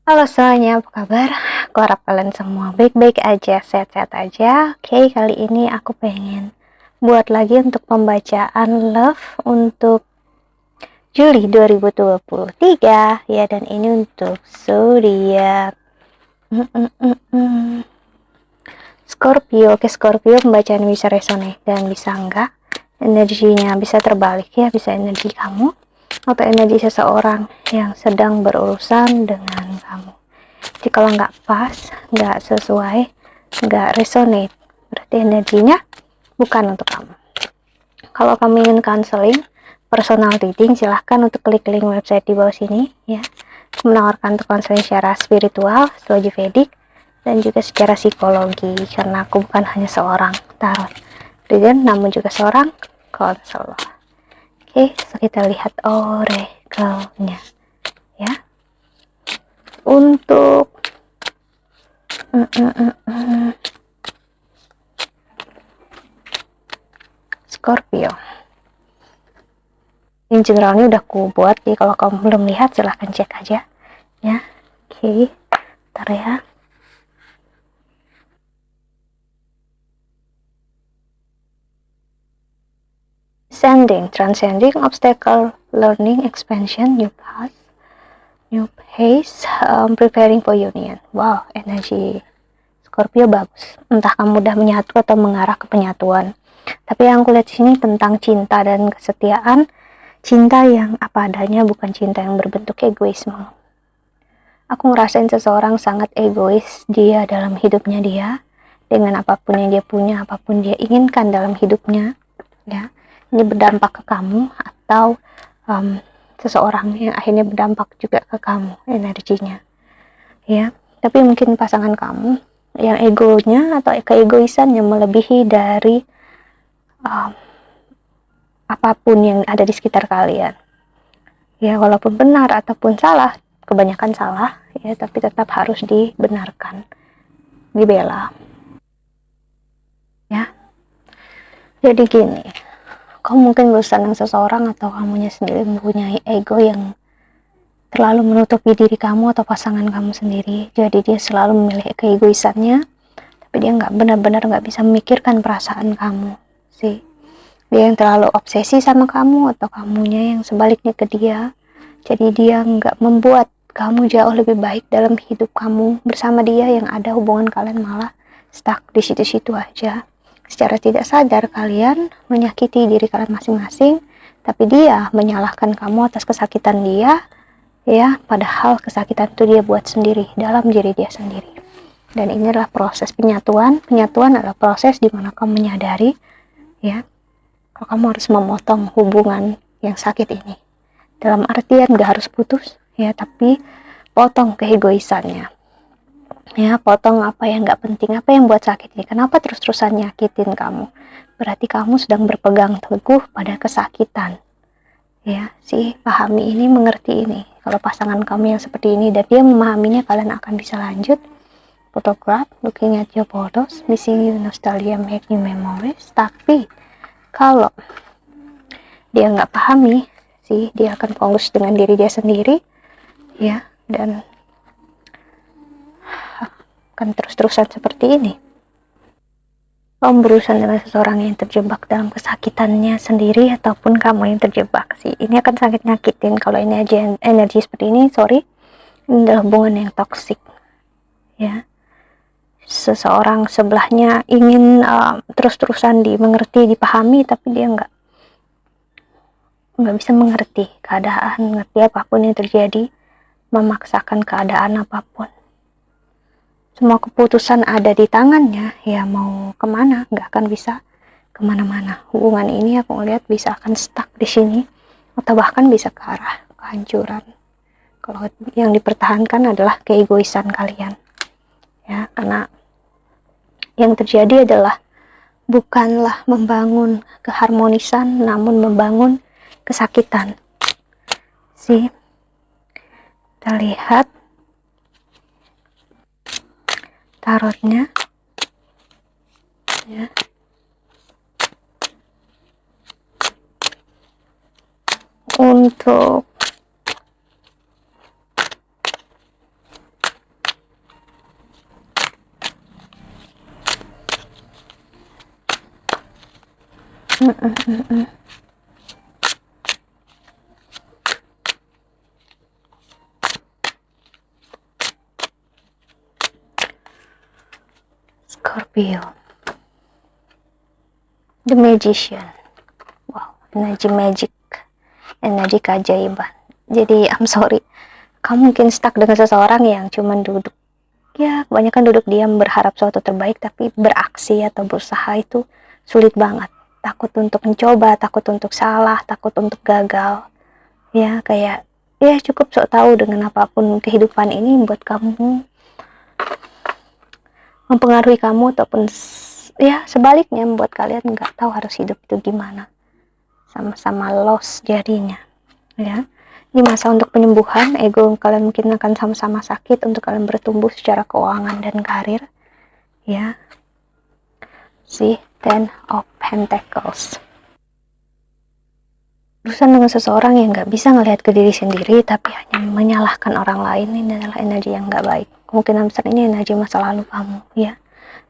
Halo semuanya, apa kabar? Aku harap kalian semua baik-baik aja, sehat-sehat aja. Oke, kali ini aku pengen buat lagi untuk pembacaan Love untuk Juli 2023 ya, dan ini untuk zodiak Scorpio. Oke, Scorpio, pembacaan bisa resonate dan bisa enggak. Energinya bisa terbalik ya, bisa energi kamu atau energi seseorang yang sedang berurusan dengan kamu. Jadi kalau nggak pas, nggak sesuai, nggak resonate, berarti energinya bukan untuk kamu. Kalau kamu ingin counseling, personal reading, silahkan untuk klik link website di bawah sini ya. Aku menawarkan untuk counseling secara spiritual, astrologi Vedic, dan juga secara psikologi, karena aku bukan hanya seorang tarot reader, namun juga seorang konselor. Oke, so kita lihat oracle-nya ya. Untuk Scorpio, in general ini udah aku buat, jadi kalau kamu belum lihat silahkan cek aja ya. Oke, bentar ya. Ascending, transcending obstacle, learning, expansion, new path, new pace, preparing for union. Wow, energi Scorpio bagus. Entah kamu udah menyatu atau mengarah ke penyatuan. Tapi yang aku lihat sini tentang cinta dan kesetiaan, cinta yang apa adanya, bukan cinta yang berbentuk egoisme. Aku ngerasain seseorang sangat egois dia dalam hidupnya dia, dengan apapun yang dia punya, apapun dia inginkan dalam hidupnya ya. Ini berdampak ke kamu atau seseorang yang akhirnya berdampak juga ke kamu energinya ya. Tapi mungkin pasangan kamu yang egonya atau keegoisannya melebihi dari apapun yang ada di sekitar kalian ya. Walaupun benar ataupun salah, kebanyakan salah ya, tapi tetap harus dibenarkan, dibela ya. Jadi gini, kamu mungkin bosan dengan seseorang atau kamunya sendiri mempunyai ego yang terlalu menutupi diri kamu atau pasangan kamu sendiri. Jadi dia selalu memilih keegoisannya, tapi dia nggak benar-benar nggak bisa memikirkan perasaan kamu sih. Dia yang terlalu obsesi sama kamu atau kamunya yang sebaliknya ke dia. Jadi dia nggak membuat kamu jauh lebih baik dalam hidup kamu bersama dia, yang ada hubungan kalian malah stuck di situ-situ aja. Secara tidak sadar kalian menyakiti diri kalian masing-masing, tapi dia menyalahkan kamu atas kesakitan dia ya, padahal kesakitan itu dia buat sendiri dalam diri dia sendiri. Dan ini adalah proses penyatuan. Penyatuan adalah proses di mana kamu menyadari ya, kalau kamu harus memotong hubungan yang sakit ini. Dalam artian gak harus putus ya, tapi potong keegoisannya ya, potong apa yang gak penting, apa yang buat sakit ini. Kenapa terus-terusan nyakitin kamu? Berarti kamu sedang berpegang teguh pada kesakitan ya. Si pahami ini, mengerti ini. Kalau pasangan kamu yang seperti ini dan dia memahaminya, kalian akan bisa lanjut. Photograph, looking at your photos, missing you, nostalgia, making memories. Tapi kalau dia nggak pahami sih, dia akan fokus dengan diri dia sendiri ya, dan akan terus-terusan seperti ini. Kamu berurusan dengan seseorang yang terjebak dalam kesakitannya sendiri, ataupun kamu yang terjebak sih, ini akan sangat nyakitin. Kalau ini aja energi seperti ini, sorry, ini adalah hubungan yang toksik ya. Seseorang sebelahnya ingin terus-terusan dimengerti, dipahami, tapi dia nggak bisa mengerti keadaan, ngerti apapun yang terjadi, memaksakan keadaan apapun. Semua keputusan ada di tangannya ya, mau kemana nggak akan bisa kemana-mana. Hubungan ini aku ngeliat bisa akan stuck di sini, atau bahkan bisa ke arah kehancuran kalau yang dipertahankan adalah keegoisan kalian ya. Karena yang terjadi adalah bukanlah membangun keharmonisan, namun membangun kesakitan sih. Kita lihat tarotnya ya. Untuk Scorpio, The Magician. Wow, energi magic, energi keajaiban. Jadi I'm sorry, kamu mungkin stuck dengan seseorang yang cuman duduk, ya kebanyakan duduk diam berharap suatu terbaik, tapi beraksi atau berusaha itu sulit banget. Takut untuk mencoba, takut untuk salah, takut untuk gagal. Ya kayak, ya cukup sok tahu dengan apapun kehidupan ini buat kamu, mempengaruhi kamu, ataupun ya sebaliknya membuat kalian nggak tahu harus hidup itu gimana, sama-sama lost jadinya. Ya, ini masa untuk penyembuhan. Ego kalian mungkin akan sama-sama sakit untuk kalian bertumbuh secara keuangan dan karir. Ya, si Ten of Pentacles, urusan dengan seseorang yang nggak bisa ngelihat ke diri sendiri tapi hanya menyalahkan orang lain. Ini adalah energi yang nggak baik. Kemungkinan besar ini energi masa lalu kamu, ya.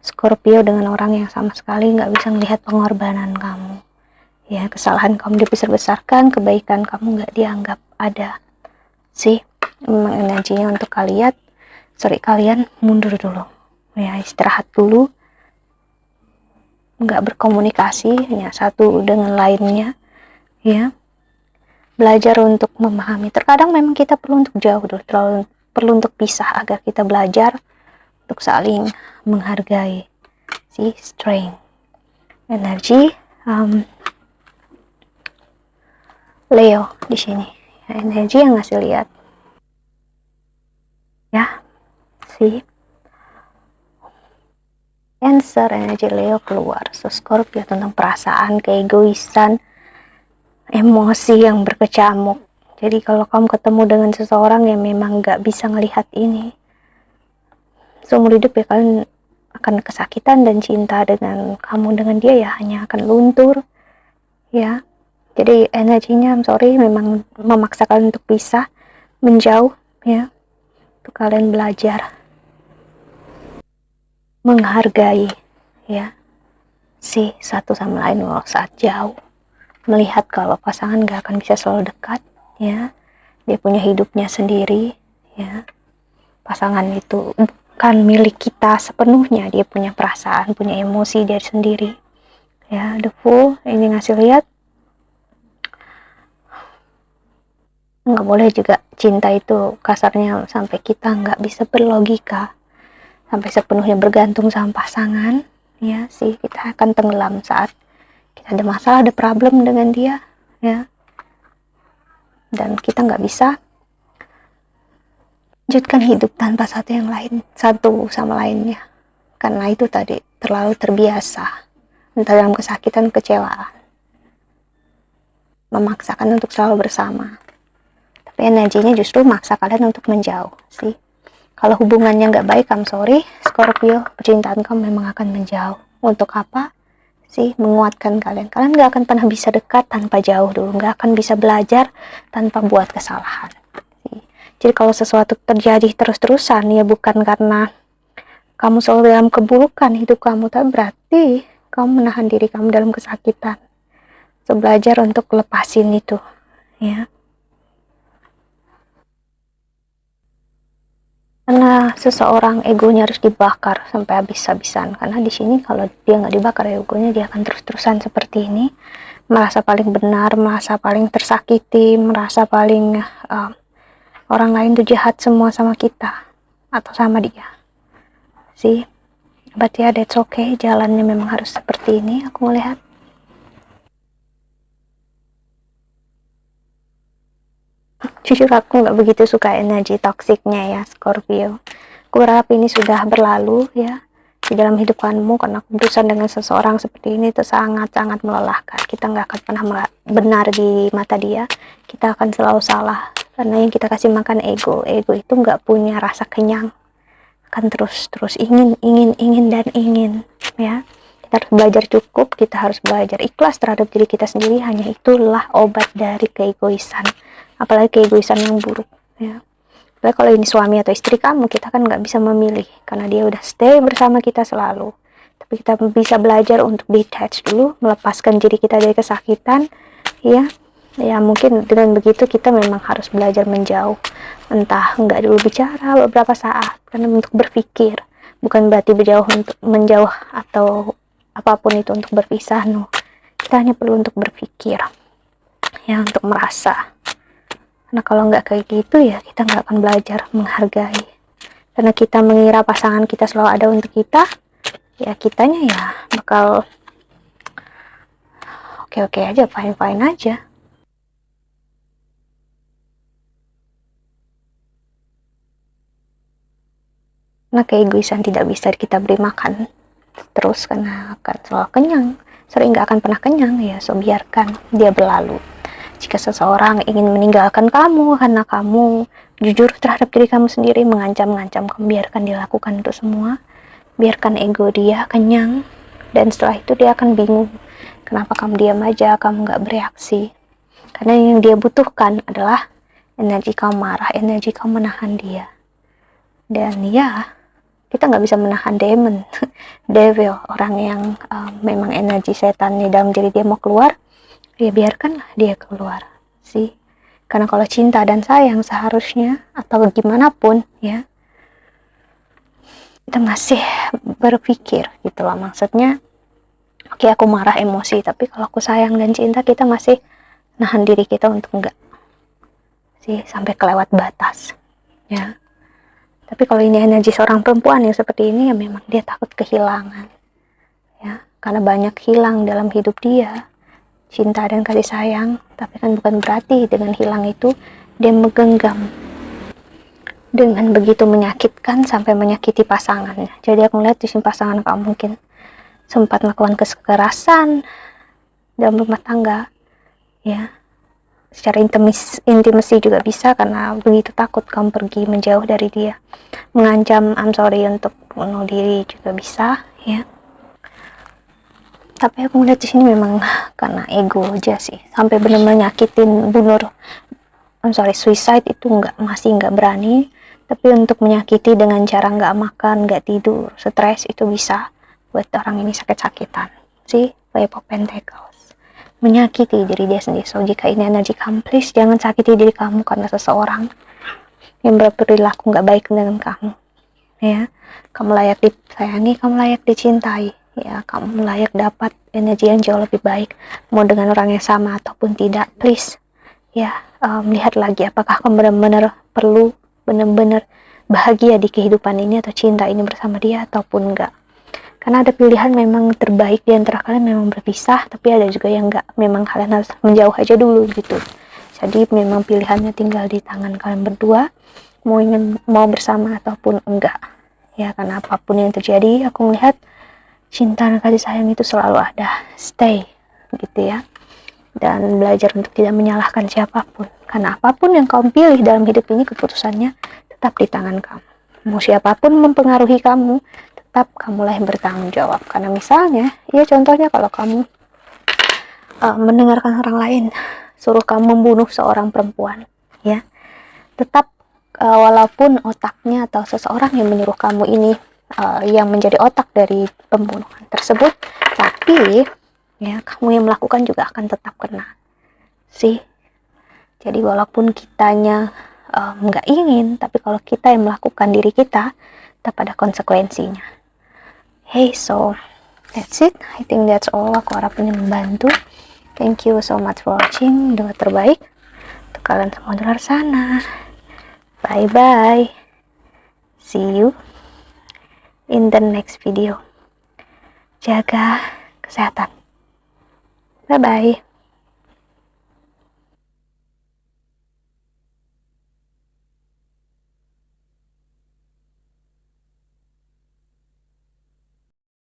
Scorpio dengan orang yang sama sekali nggak bisa melihat pengorbanan kamu, ya. Kesalahan kamu dibesar-besarkan, kebaikan kamu nggak dianggap ada. Sih, memang energinya untuk kalian mundur dulu, ya, istirahat dulu, nggak berkomunikasi hanya satu dengan lainnya, ya. Belajar untuk memahami. Terkadang memang kita perlu untuk jauh dulu, perlu untuk pisah agar kita belajar untuk saling menghargai. Si Strength, energi Leo di sini, energi yang ngasih lihat, ya, si Cancer, energi Leo keluar. So Scorpio tentang perasaan, keegoisan, emosi yang berkecamuk. Jadi kalau kamu ketemu dengan seseorang yang memang nggak bisa ngelihat ini, seumur hidup ya kalian akan kesakitan, dan cinta dengan kamu dengan dia ya hanya akan luntur, ya. Jadi energinya, I'm sorry, memang memaksa kalian untuk pisah, menjauh, ya, untuk kalian belajar menghargai, ya, si satu sama lain walau saat jauh. Melihat kalau pasangan gak akan bisa selalu dekat, ya, dia punya hidupnya sendiri, ya. Pasangan itu bukan milik kita sepenuhnya, dia punya perasaan, punya emosi dia sendiri, ya. The Fool ini ngasih lihat nggak boleh juga cinta itu kasarnya sampai kita nggak bisa berlogika, sampai sepenuhnya bergantung sama pasangan, ya sih. Kita akan tenggelam saat kita ada masalah, ada problem dengan dia, ya, dan kita nggak bisa lanjutkan hidup tanpa satu sama lainnya, karena itu tadi terlalu terbiasa, entah dalam kesakitan, kecewaan, memaksakan untuk selalu bersama. Tapi energinya justru maksa kalian untuk menjauh, sih. Kalau hubungannya nggak baik, I'm sorry Scorpio, percintaan kamu memang akan menjauh. Untuk apa? Sih, menguatkan kalian. Kalian nggak akan pernah bisa dekat tanpa jauh dulu, nggak akan bisa belajar tanpa buat kesalahan. Sih. Jadi kalau sesuatu terjadi terus-terusan, ya bukan karena kamu selalu dalam keburukan hidup kamu, tapi berarti kamu menahan diri kamu dalam kesakitan. So, belajar untuk lepasin itu, ya. Karena seseorang egonya harus dibakar sampai habis-habisan. Karena di sini kalau dia nggak dibakar egonya, dia akan terus-terusan seperti ini, merasa paling benar, merasa paling tersakiti, merasa paling orang lain tuh jahat semua sama kita atau sama dia. Sih, but ya, that's okay. Jalannya memang harus seperti ini. Aku melihat. Jujur aku nggak begitu suka energi toksiknya, ya Scorpio. Aku berharap ini sudah berlalu, ya, di dalam hidup kamu, karena berurusan dengan seseorang seperti ini itu sangat-sangat melelahkan. Kita nggak akan pernah benar di mata dia, kita akan selalu salah, karena yang kita kasih makan ego itu nggak punya rasa kenyang, akan terus ingin dan ingin, ya. Kita harus belajar cukup, kita harus belajar ikhlas terhadap diri kita sendiri. Hanya itulah obat dari keegoisan, apalagi keegoisan yang buruk, ya. Apalagi kalau ini suami atau istri kamu, kita kan nggak bisa memilih, karena dia udah stay bersama kita selalu. tapi kita bisa belajar untuk detach dulu, melepaskan diri kita dari kesakitan, ya. Ya mungkin dengan begitu kita memang harus belajar menjauh, entah nggak dulu bicara beberapa saat, karena untuk berpikir, bukan berarti menjauh atau apapun itu untuk berpisah, no. Kita hanya perlu untuk berpikir, ya, untuk merasa. Karena kalau nggak kayak gitu ya kita nggak akan belajar menghargai, karena kita mengira pasangan kita selalu ada untuk kita, ya kitanya ya bakal oke-oke aja, fine-fine aja. Nah, keegoisan tidak bisa kita beri makan terus, karena akan selalu kenyang, sering nggak akan pernah kenyang, ya so biarkan dia berlalu. Jika seseorang ingin meninggalkan kamu karena kamu jujur terhadap diri kamu sendiri, mengancam-ngancam kamu, biarkan dia lakukan itu semua, biarkan ego dia kenyang, dan setelah itu dia akan bingung kenapa kamu diam aja, kamu nggak bereaksi, karena yang dia butuhkan adalah energi kamu marah, energi kamu menahan dia. Dan ya, kita nggak bisa menahan demon, devil, orang yang memang energi setannya dalam diri dia mau keluar, ya biarkanlah dia keluar sih. Karena kalau cinta dan sayang seharusnya, atau gimana pun ya, kita masih berpikir gitu loh, maksudnya oke, aku marah emosi, tapi kalau aku sayang dan cinta, kita masih nahan diri kita untuk enggak sih sampai kelewat batas, ya. Tapi kalau ini energi seorang perempuan yang seperti ini, ya memang dia takut kehilangan, ya, karena banyak hilang dalam hidup dia, cinta dan kasih sayang. Tapi kan bukan berarti dengan hilang itu dia menggenggam dengan begitu menyakitkan sampai menyakiti pasangannya. Jadi aku melihat di sini pasangan kamu mungkin sempat melakukan kekerasan dalam rumah tangga, ya, secara intimasi juga bisa, karena begitu takut kamu pergi menjauh dari dia, mengancam I'm sorry untuk bunuh diri juga bisa, ya. Tapi aku melihat di sini memang karena ego aja sih, sampai benar-benar nyakitin, suicide itu masih nggak berani, tapi untuk menyakiti dengan cara nggak makan, nggak tidur, stres, itu bisa buat orang ini sakit-sakitan sih. Five of Pentacles, menyakiti diri dia sendiri. So jika ini energi kamu, please jangan sakiti diri kamu karena seseorang yang berperilaku nggak baik dengan kamu, ya. Kamu layak disayangi, kamu layak dicintai, ya. Kamu layak dapat energi yang jauh lebih baik, mau dengan orang yang sama ataupun tidak. Please, ya, lihat lagi apakah kamu benar-benar perlu, benar-benar bahagia di kehidupan ini atau cinta ini bersama dia ataupun enggak. Karena ada pilihan memang terbaik di antara kalian memang berpisah, tapi ada juga yang enggak, memang kalian harus menjauh aja dulu gitu. Jadi memang pilihannya tinggal di tangan kalian berdua, mau bersama ataupun enggak, ya. Karena apapun yang terjadi, aku melihat cinta dan kasih sayang itu selalu ada, stay gitu ya. Dan belajar untuk tidak menyalahkan siapapun, karena apapun yang kamu pilih dalam hidup ini, keputusannya tetap di tangan kamu. Mau siapapun mempengaruhi kamu, tetap kamulah yang bertanggung jawab. Karena misalnya, ya contohnya kalau kamu mendengarkan orang lain suruh kamu membunuh seorang perempuan, ya, tetap walaupun otaknya atau seseorang yang menyuruh kamu ini yang menjadi otak dari pembunuhan tersebut, tapi ya kamu yang melakukan juga akan tetap kena sih. Jadi walaupun kitanya nggak ingin, tapi kalau kita yang melakukan diri kita, tetap ada konsekuensinya. Hey, so that's it. I think that's all. Aku harap ini membantu. Thank you so much for watching. Doa terbaik untuk kalian semua di luar sana. Bye bye. See you in the next video. Jaga kesehatan. Bye bye.